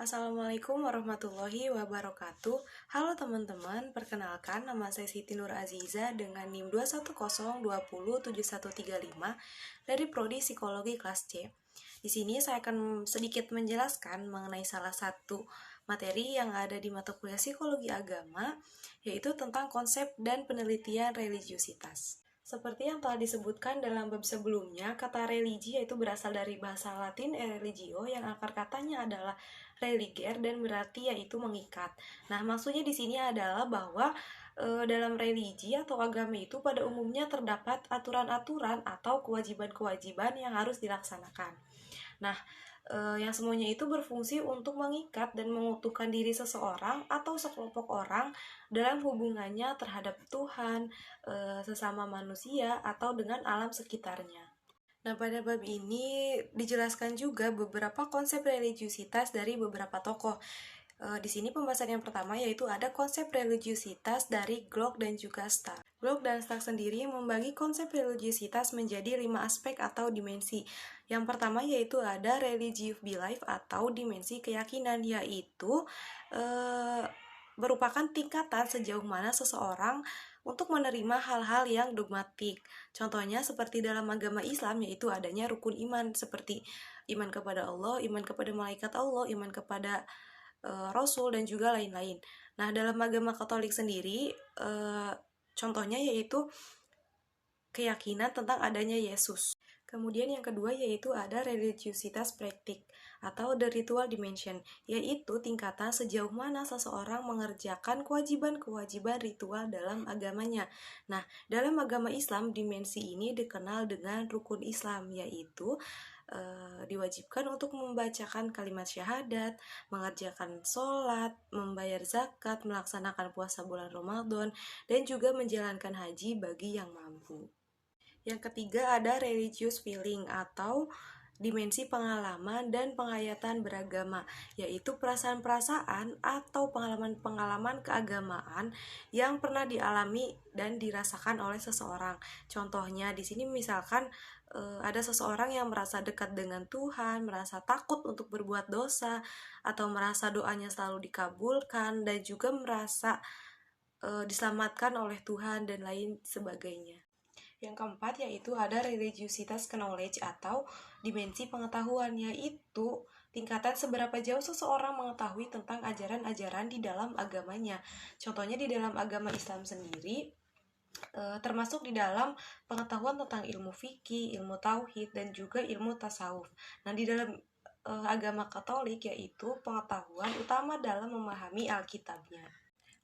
Assalamualaikum warahmatullahi wabarakatuh. Halo teman-teman, perkenalkan nama saya Siti Nur Aziza dengan NIM 210207135 dari Prodi Psikologi kelas C. Di sini saya akan sedikit menjelaskan mengenai salah satu materi yang ada di mata kuliah Psikologi Agama, yaitu tentang konsep dan penelitian religiusitas. Seperti yang telah disebutkan dalam bab sebelumnya, kata religi yaitu berasal dari bahasa Latin religio yang akar katanya adalah religer dan berarti yaitu mengikat. Nah, maksudnya di sini adalah bahwa dalam religi atau agama itu pada umumnya terdapat aturan-aturan atau kewajiban-kewajiban yang harus dilaksanakan. Nah, yang semuanya itu berfungsi untuk mengikat dan mengutuhkan diri seseorang atau sekelompok orang dalam hubungannya terhadap Tuhan, sesama manusia, atau dengan alam sekitarnya. Nah, pada bab ini dijelaskan juga beberapa konsep religiusitas dari beberapa tokoh. Di sini pembahasan yang pertama yaitu ada konsep religiusitas dari Glock dan juga Stark. Glock dan Stark sendiri membagi konsep religiusitas menjadi 5 aspek atau dimensi. Yang pertama yaitu ada religious belief atau dimensi keyakinan, yaitu merupakan tingkatan sejauh mana seseorang untuk menerima hal-hal yang dogmatik. Contohnya seperti dalam agama Islam yaitu adanya rukun iman seperti iman kepada Allah, iman kepada malaikat Allah, iman kepada Rasul, dan juga lain-lain. Nah, dalam agama Katolik sendiri, contohnya yaitu keyakinan tentang adanya Yesus. Kemudian yang kedua yaitu ada religiusitas praktik atau the ritual dimension, yaitu tingkatan sejauh mana seseorang mengerjakan kewajiban-kewajiban ritual dalam agamanya. Nah, dalam agama Islam, dimensi ini dikenal dengan rukun Islam, yaitu diwajibkan untuk membacakan kalimat syahadat, mengerjakan sholat, membayar zakat, melaksanakan puasa bulan Ramadan, dan juga menjalankan haji bagi yang mampu. Yang ketiga ada religious feeling atau dimensi pengalaman dan penghayatan beragama, yaitu perasaan-perasaan atau pengalaman-pengalaman keagamaan yang pernah dialami dan dirasakan oleh seseorang. Contohnya di sini misalkan ada seseorang yang merasa dekat dengan Tuhan, merasa takut untuk berbuat dosa, atau merasa doanya selalu dikabulkan, dan juga merasa diselamatkan oleh Tuhan dan lain sebagainya. Yang keempat yaitu ada religiusitas knowledge atau dimensi pengetahuan, yaitu tingkatan seberapa jauh seseorang mengetahui tentang ajaran-ajaran di dalam agamanya. Contohnya di dalam agama Islam sendiri, termasuk di dalam pengetahuan tentang ilmu fikih, ilmu tauhid, dan juga ilmu tasawuf. Nah, di dalam agama Katolik yaitu pengetahuan utama dalam memahami Alkitabnya.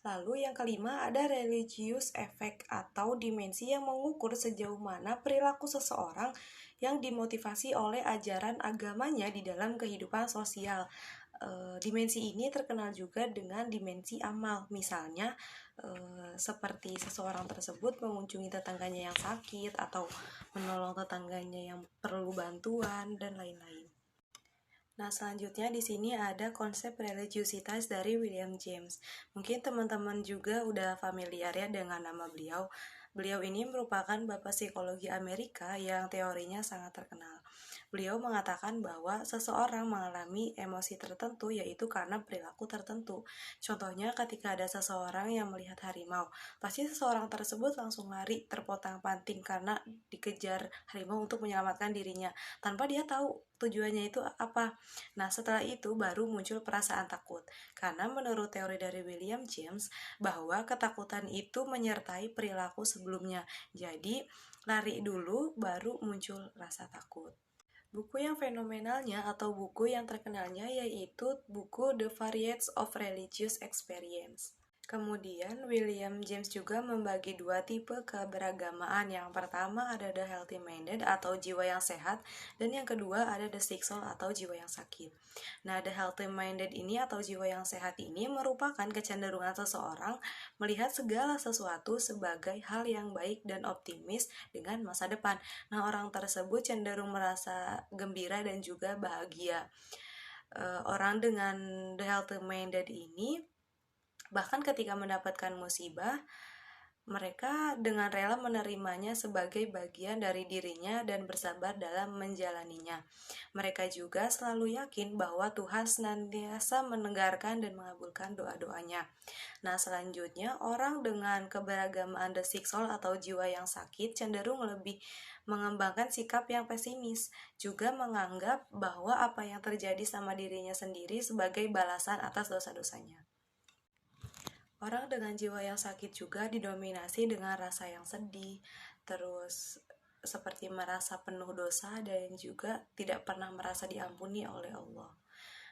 Lalu yang kelima ada religious effect atau dimensi yang mengukur sejauh mana perilaku seseorang yang dimotivasi oleh ajaran agamanya di dalam kehidupan sosial. Dimensi ini terkenal juga dengan dimensi amal, misalnya seperti seseorang tersebut mengunjungi tetangganya yang sakit atau menolong tetangganya yang perlu bantuan dan lain-lain. Nah, selanjutnya di sini ada konsep religiusitas dari William James. Mungkin teman-teman juga udah familiar ya dengan nama beliau. Beliau ini merupakan bapak psikologi Amerika yang teorinya sangat terkenal. Beliau mengatakan bahwa seseorang mengalami emosi tertentu yaitu karena perilaku tertentu. Contohnya ketika ada seseorang yang melihat harimau, pasti seseorang tersebut langsung lari terpotong-panting karena dikejar harimau untuk menyelamatkan dirinya, tanpa dia tahu tujuannya itu apa. Nah, setelah itu baru muncul perasaan takut. Karena menurut teori dari William James, bahwa ketakutan itu menyertai perilaku sebelumnya. Jadi, lari dulu baru muncul rasa takut. Buku yang fenomenalnya atau buku yang terkenalnya yaitu buku The Variants of Religious Experience. Kemudian William James juga membagi dua tipe keberagamaan. Yang pertama ada the healthy minded atau jiwa yang sehat, dan yang kedua ada the sick soul atau jiwa yang sakit. Nah, the healthy minded ini atau jiwa yang sehat ini merupakan kecenderungan seseorang melihat segala sesuatu sebagai hal yang baik dan optimis dengan masa depan. Nah, orang tersebut cenderung merasa gembira dan juga bahagia. Orang dengan the healthy minded ini bahkan ketika mendapatkan musibah, Mereka dengan rela menerimanya sebagai bagian dari dirinya dan bersabar dalam menjalaninya. Mereka juga selalu yakin bahwa Tuhan senantiasa mendengarkan dan mengabulkan doa-doanya. Nah, selanjutnya, orang dengan keberagamaan the sick soul atau jiwa yang sakit cenderung lebih mengembangkan sikap yang pesimis, juga menganggap bahwa apa yang terjadi sama dirinya sendiri sebagai balasan atas dosa-dosanya. Orang dengan jiwa yang sakit juga didominasi dengan rasa yang sedih, terus seperti merasa penuh dosa dan juga tidak pernah merasa diampuni oleh Allah.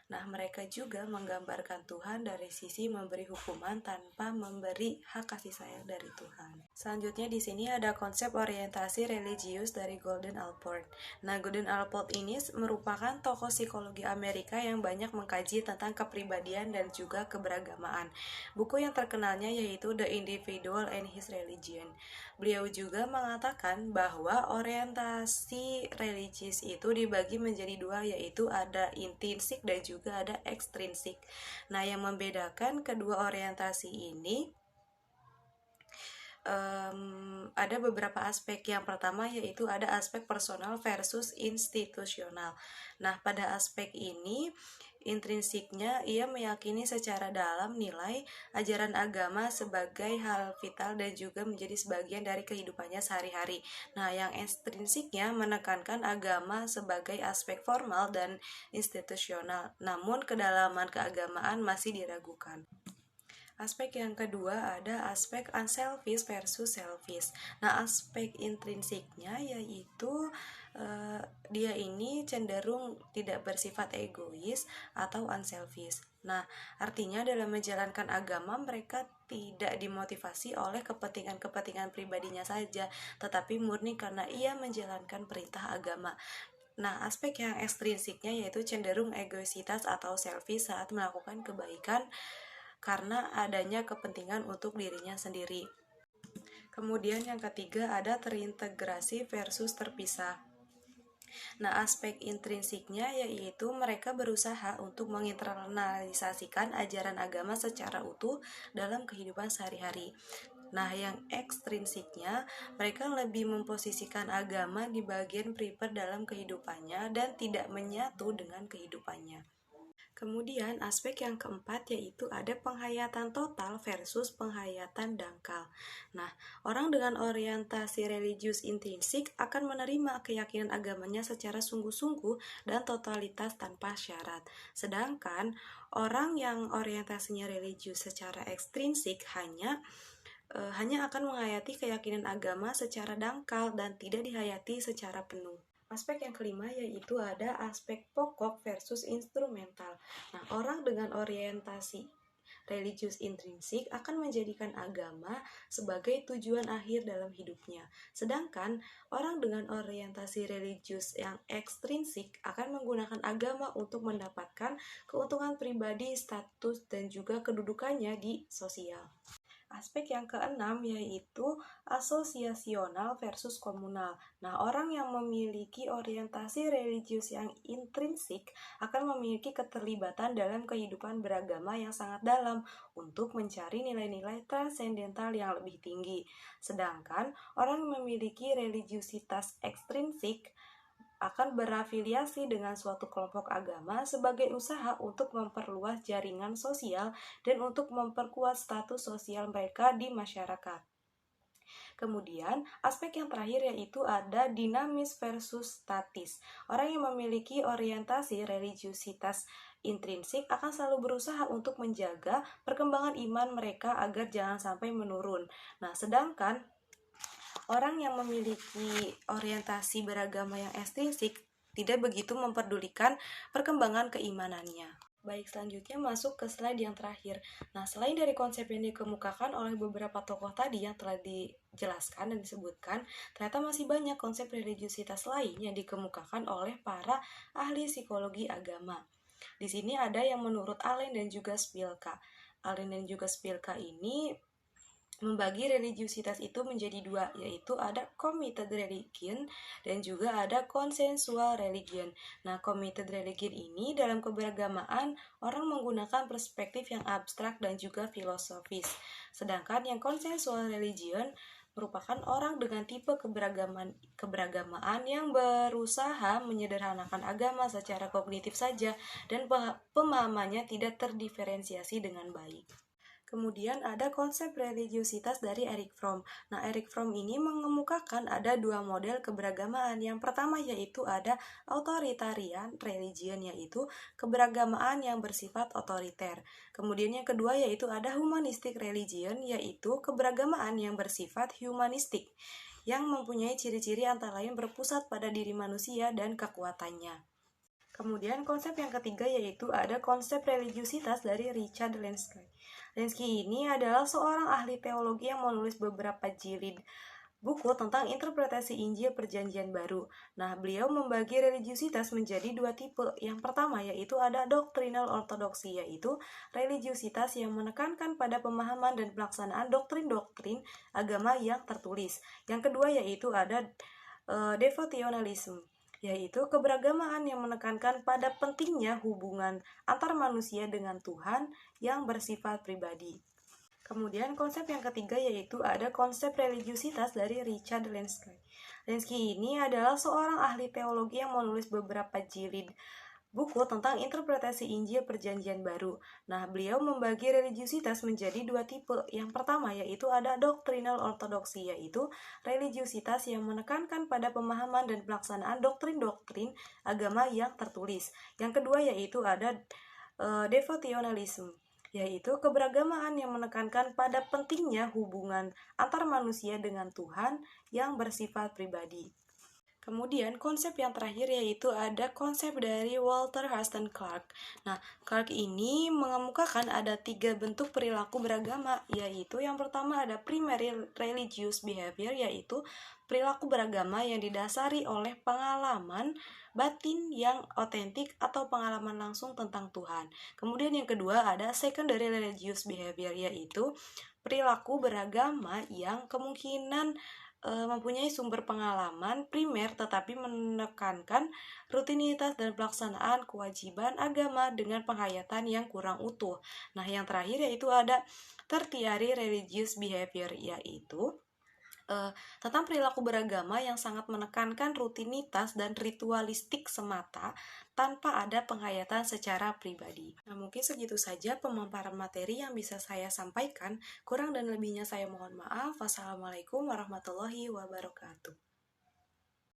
Nah, mereka juga menggambarkan Tuhan dari sisi memberi hukuman tanpa memberi hak kasih sayang dari Tuhan. Selanjutnya di sini ada konsep orientasi religius dari Gordon Allport. Nah, Gordon Allport ini merupakan tokoh psikologi Amerika yang banyak mengkaji tentang kepribadian dan juga keberagamaan. Buku yang terkenalnya yaitu The Individual and His Religion. Beliau juga mengatakan bahwa orientasi religius itu dibagi menjadi dua, yaitu ada intrinsik dan juga ada ekstrinsik. Nah, yang membedakan kedua orientasi ini ada beberapa aspek. Yang pertama yaitu ada aspek personal versus institusional. Nah, pada aspek ini intrinsiknya ia meyakini secara dalam nilai ajaran agama sebagai hal vital dan juga menjadi sebagian dari kehidupannya sehari-hari. Nah, yang ekstrinsiknya menekankan agama sebagai aspek formal dan institusional, namun kedalaman keagamaan masih diragukan. Aspek yang kedua ada aspek unselfish versus selfish. Nah, aspek intrinsiknya yaitu dia ini cenderung tidak bersifat egois atau unselfish. Nah, artinya dalam menjalankan agama mereka tidak dimotivasi oleh kepentingan-kepentingan pribadinya saja, tetapi murni karena ia menjalankan perintah agama. Nah, aspek yang ekstrinsiknya yaitu cenderung egoisitas atau selfish saat melakukan kebaikan karena adanya kepentingan untuk dirinya sendiri. Kemudian yang ketiga ada terintegrasi versus terpisah. Nah, aspek intrinsiknya yaitu mereka berusaha untuk menginternalisasikan ajaran agama secara utuh dalam kehidupan sehari-hari. Nah, yang ekstrinsiknya, mereka lebih memposisikan agama di bagian primer dalam kehidupannya dan tidak menyatu dengan kehidupannya. Kemudian aspek yang keempat yaitu ada penghayatan total versus penghayatan dangkal. Nah, orang dengan orientasi religius intrinsik akan menerima keyakinan agamanya secara sungguh-sungguh dan totalitas tanpa syarat. Sedangkan orang yang orientasinya religius secara ekstrinsik hanya akan menghayati keyakinan agama secara dangkal dan tidak dihayati secara penuh. Aspek yang kelima yaitu ada aspek pokok versus instrumental. Nah, orang dengan orientasi religius intrinsik akan menjadikan agama sebagai tujuan akhir dalam hidupnya. Sedangkan orang dengan orientasi religius yang ekstrinsik akan menggunakan agama untuk mendapatkan keuntungan pribadi, status, dan juga kedudukannya di sosial. Aspek yang keenam yaitu asosiasional versus komunal. Nah, orang yang memiliki orientasi religius yang intrinsik akan memiliki keterlibatan dalam kehidupan beragama yang sangat dalam untuk mencari nilai-nilai transendental yang lebih tinggi. Sedangkan orang yang memiliki religiusitas ekstrinsik akan berafiliasi dengan suatu kelompok agama sebagai usaha untuk memperluas jaringan sosial dan untuk memperkuat status sosial mereka di masyarakat. Kemudian, aspek yang terakhir yaitu ada dinamis versus statis. Orang yang memiliki orientasi religiusitas intrinsik akan selalu berusaha untuk menjaga perkembangan iman mereka agar jangan sampai menurun. Nah, sedangkan orang yang memiliki orientasi beragama yang ekstrinsik tidak begitu memperdulikan perkembangan keimanannya. Baik, selanjutnya masuk ke slide yang terakhir. Nah, selain dari konsep yang dikemukakan oleh beberapa tokoh tadi yang telah dijelaskan dan disebutkan, ternyata masih banyak konsep religiusitas lain yang dikemukakan oleh para ahli psikologi agama. Di sini ada yang menurut Allen dan juga Spilka. Allen dan juga Spilka ini membagi religiusitas itu menjadi dua, yaitu ada committed religion dan juga ada consensual religion. Nah, committed religion ini dalam keberagamaan orang menggunakan perspektif yang abstrak dan juga filosofis. Sedangkan yang consensual religion merupakan orang dengan tipe keberagamaan yang berusaha menyederhanakan agama secara kognitif saja dan pemahamannya tidak terdiferensiasi dengan baik. Kemudian ada konsep religiusitas dari Erich Fromm. Nah, Erich Fromm ini mengemukakan ada dua model keberagamaan. Yang pertama yaitu ada authoritarian religion, yaitu keberagamaan yang bersifat otoriter. Kemudian yang kedua yaitu ada humanistic religion, yaitu keberagamaan yang bersifat humanistik, yang mempunyai ciri-ciri antara lain berpusat pada diri manusia dan kekuatannya. Kemudian konsep yang ketiga yaitu ada konsep religiusitas dari Richard Lenski. Lenski ini adalah seorang ahli teologi yang menulis beberapa jilid buku tentang interpretasi Injil Perjanjian Baru. Nah, beliau membagi religiusitas menjadi dua tipe. Yang pertama yaitu ada doctrinal ortodoksi, yaitu religiusitas yang menekankan pada pemahaman dan pelaksanaan doktrin-doktrin agama yang tertulis. Yang kedua yaitu ada devotionalism, yaitu keberagamaan yang menekankan pada pentingnya hubungan antar manusia dengan Tuhan yang bersifat pribadi. Kemudian konsep yang ketiga yaitu ada konsep religiusitas dari Richard Lenski. Lenski ini adalah seorang ahli teologi yang menulis beberapa jilid buku tentang interpretasi Injil Perjanjian Baru. Nah, beliau membagi religiusitas menjadi dua tipe. Yang pertama yaitu ada doctrinal ortodoksi, yaitu religiusitas yang menekankan pada pemahaman dan pelaksanaan doktrin-doktrin agama yang tertulis. Yang kedua yaitu ada devotionalism, yaitu keberagamaan yang menekankan pada pentingnya hubungan antar manusia dengan Tuhan yang bersifat pribadi. Kemudian konsep yang terakhir yaitu ada konsep dari Walter Huston Clark. Nah, Clark ini mengemukakan ada 3 bentuk perilaku beragama, yaitu yang pertama ada primary religious behavior, yaitu perilaku beragama yang didasari oleh pengalaman batin yang otentik atau pengalaman langsung tentang Tuhan. Kemudian yang kedua ada secondary religious behavior, yaitu perilaku beragama yang kemungkinan mempunyai sumber pengalaman primer tetapi menekankan rutinitas dan pelaksanaan kewajiban agama dengan penghayatan yang kurang utuh. Nah, yang terakhir yaitu ada tertiary religious behavior, yaitu tentang perilaku beragama yang sangat menekankan rutinitas dan ritualistik semata tanpa ada penghayatan secara pribadi. Nah, mungkin segitu saja pemaparan materi yang bisa saya sampaikan. Kurang dan lebihnya saya mohon maaf. Wassalamualaikum warahmatullahi wabarakatuh.